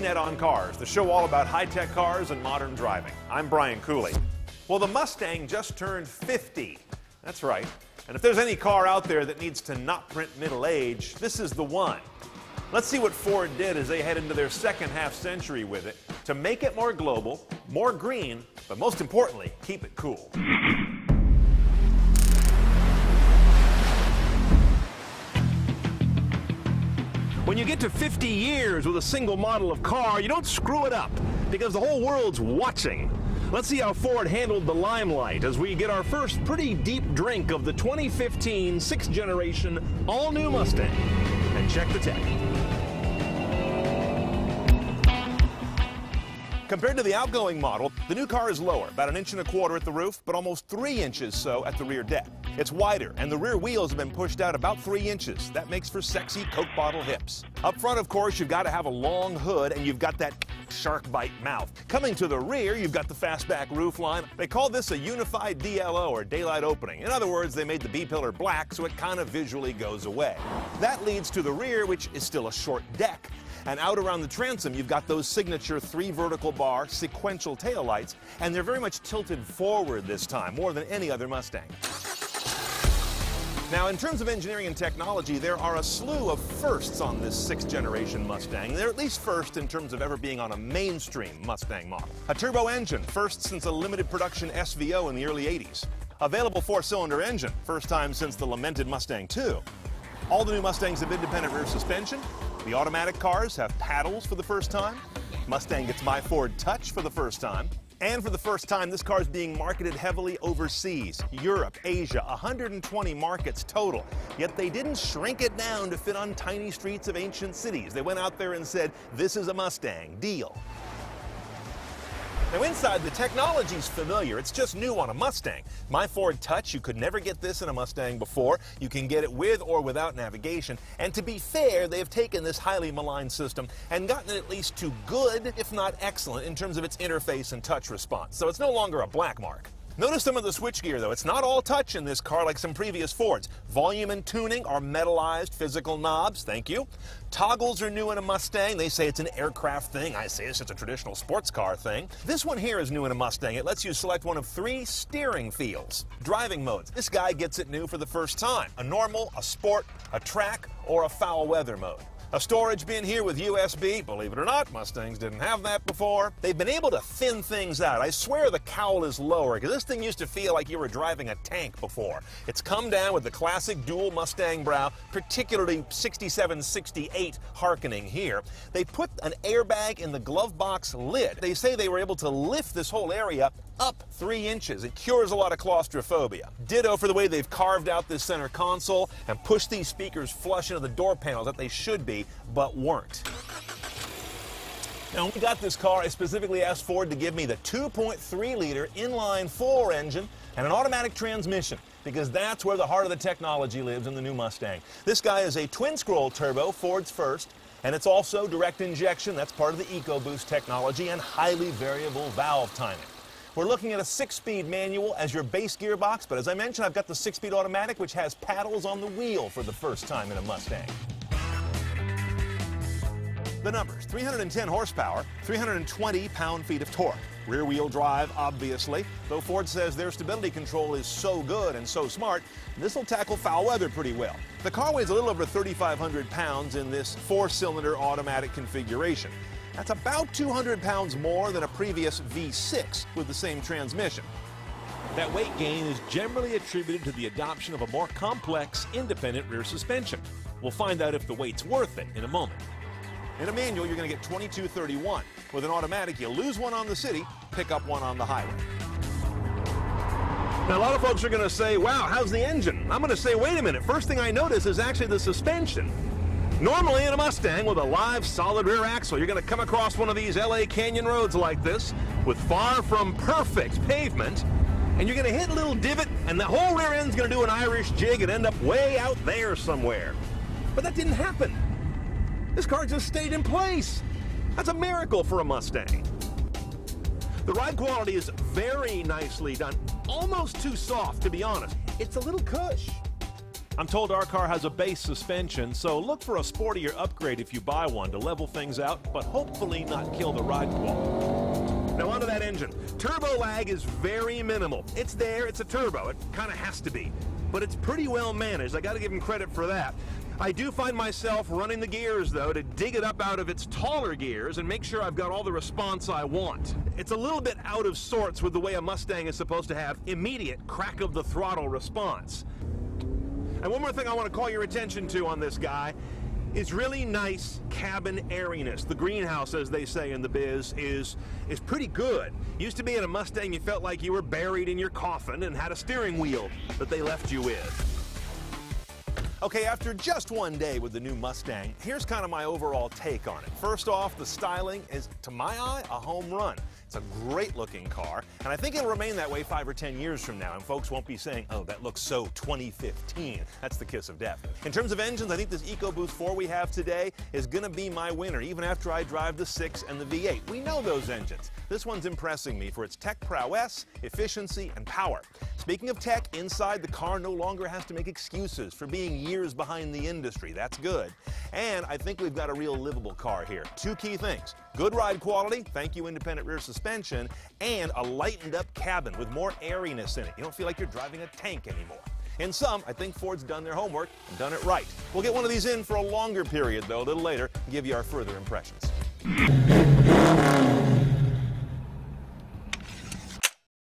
Net on Cars, the show all about high-tech cars and modern driving. I'm Brian Cooley. Well, the Mustang just turned 50. That's right. And if there's any car out there that needs to not print middle age, this is the one. Let's see what Ford did as they head into their second half century with it to make it more global, more green, but most importantly, keep it cool. When you get to 50 years with a single model of car, you don't screw it up because the whole world's watching. Let's see how Ford handled the limelight as we get our first pretty deep drink of the 2015 sixth generation all-new Mustang. And check the tech. Compared to the outgoing model, the new car is lower, about 1.25 inches at the roof, but almost 3 inches so at the rear deck. It's wider, and the rear wheels have been pushed out about 3 inches. That makes for sexy Coke bottle hips. Up front, of course, you've got to have a long hood, and you've got that shark bite mouth. Coming to the rear, you've got the fastback roofline. They call this a unified DLO, or daylight opening. In other words, they made the B-pillar black, so it kind of visually goes away. That leads to the rear, which is still a short deck. And out around the transom, you've got those signature 3 vertical bar sequential taillights, and they're very much tilted forward this time, more than any other Mustang. Now, in terms of engineering and technology, there are a slew of firsts on this 6th generation Mustang. They're at least first in terms of ever being on a mainstream Mustang model. A turbo engine, first since a limited production SVO in the early 80s. Available 4-cylinder engine, first time since the lamented Mustang II. All the new Mustangs have independent rear suspension. The automatic cars have paddles for the first time. Mustang gets My Ford Touch for the first time. And for the first time, this car is being marketed heavily overseas. Europe, Asia, 120 markets total. Yet they didn't shrink it down to fit on tiny streets of ancient cities. They went out there and said, this is a Mustang, deal. Now inside, the technology's familiar. It's just new on a Mustang. My Ford Touch, you could never get this in a Mustang before. You can get it with or without navigation. And to be fair, they've taken this highly maligned system and gotten it at least to good, if not excellent, in terms of its interface and touch response. So it's no longer a black mark. Notice some of the switchgear, though. It's not all touch in this car like some previous Fords. Volume and tuning are metallized physical knobs, thank you. Toggles are new in a Mustang. They say it's an aircraft thing. I say it's just a traditional sports car thing. This one here is new in a Mustang. It lets you select one of 3 steering fields. Driving modes. This guy gets it new for the first time. A normal, a sport, a track, or a foul weather mode. A storage bin here with USB. Believe it or not, Mustangs didn't have that before. They've been able to thin things out. I swear the cowl is lower, because this thing used to feel like you were driving a tank before. It's come down with the classic dual Mustang brow, particularly 67, 68 hearkening here. They put an airbag in the glove box lid. They say they were able to lift this whole area up 3 inches. It cures a lot of claustrophobia. Ditto for the way they've carved out this center console and pushed these speakers flush into the door panels that they should be, but weren't. Now, when we got this car, I specifically asked Ford to give me the 2.3-liter inline-4 engine and an automatic transmission, because that's where the heart of the technology lives in the new Mustang. This guy is a twin-scroll turbo, Ford's first, and it's also direct injection. That's part of the EcoBoost technology, and highly variable valve timing. We're looking at a 6-speed manual as your base gearbox, but as I mentioned, I've got the 6-speed automatic, which has paddles on the wheel for the first time in a Mustang. The numbers: 310 horsepower, 320 pound-feet of torque. Rear-wheel drive, obviously, though Ford says their stability control is so good and so smart, this will tackle foul weather pretty well. The car weighs a little over 3,500 pounds in this 4-cylinder automatic configuration. That's about 200 pounds more than a previous V6 with the same transmission. That weight gain is generally attributed to the adoption of a more complex, independent rear suspension. We'll find out if the weight's worth it in a moment. In a manual, you're going to get 2231. With an automatic, you lose one on the city, pick up one on the highway. Now, a lot of folks are going to say, wow, how's the engine? I'm going to say, wait a minute. First thing I notice is actually the suspension. Normally in a Mustang with a live solid rear axle, you're going to come across one of these LA Canyon roads like this with far from perfect pavement, and you're going to hit a little divot, and the whole rear end's going to do an Irish jig and end up way out there somewhere. But that didn't happen. This car just stayed in place. That's a miracle for a Mustang. The ride quality is very nicely done. Almost too soft, to be honest. It's a little cush. I'm told our car has a base suspension, so look for a sportier upgrade if you buy one to level things out, but hopefully not kill the ride quality. Now onto that engine. Turbo lag is very minimal. It's there, it's a turbo, it kind of has to be. But it's pretty well managed, I gotta give him credit for that. I do find myself running the gears though to dig it up out of its taller gears and make sure I've got all the response I want. It's a little bit out of sorts with the way a Mustang is supposed to have immediate crack of the throttle response. And one more thing I want to call your attention to on this guy is really nice cabin airiness. The greenhouse, as they say in the biz, is pretty good. Used to be in a Mustang you felt like you were buried in your coffin and had a steering wheel that they left you with. Okay, after just one day with the new Mustang, here's kind of my overall take on it. First off, the styling is, to my eye, a home run. It's a great looking car, and I think it'll remain that way 5 or 10 years from now, and folks won't be saying, oh, that looks so 2015. That's the kiss of death. In terms of engines, I think this EcoBoost 4 we have today is gonna be my winner, even after I drive the 6 and the V8. We know those engines. This one's impressing me for its tech prowess, efficiency, and power. Speaking of tech, inside the car no longer has to make excuses for being years behind the industry. That's good. And I think we've got a real livable car here. 2 key things. Good ride quality, thank you independent rear suspension, and a lightened up cabin with more airiness in it. You don't feel like you're driving a tank anymore. In sum, I think Ford's done their homework and done it right. We'll get one of these in for a longer period though, a little later, and give you our further impressions.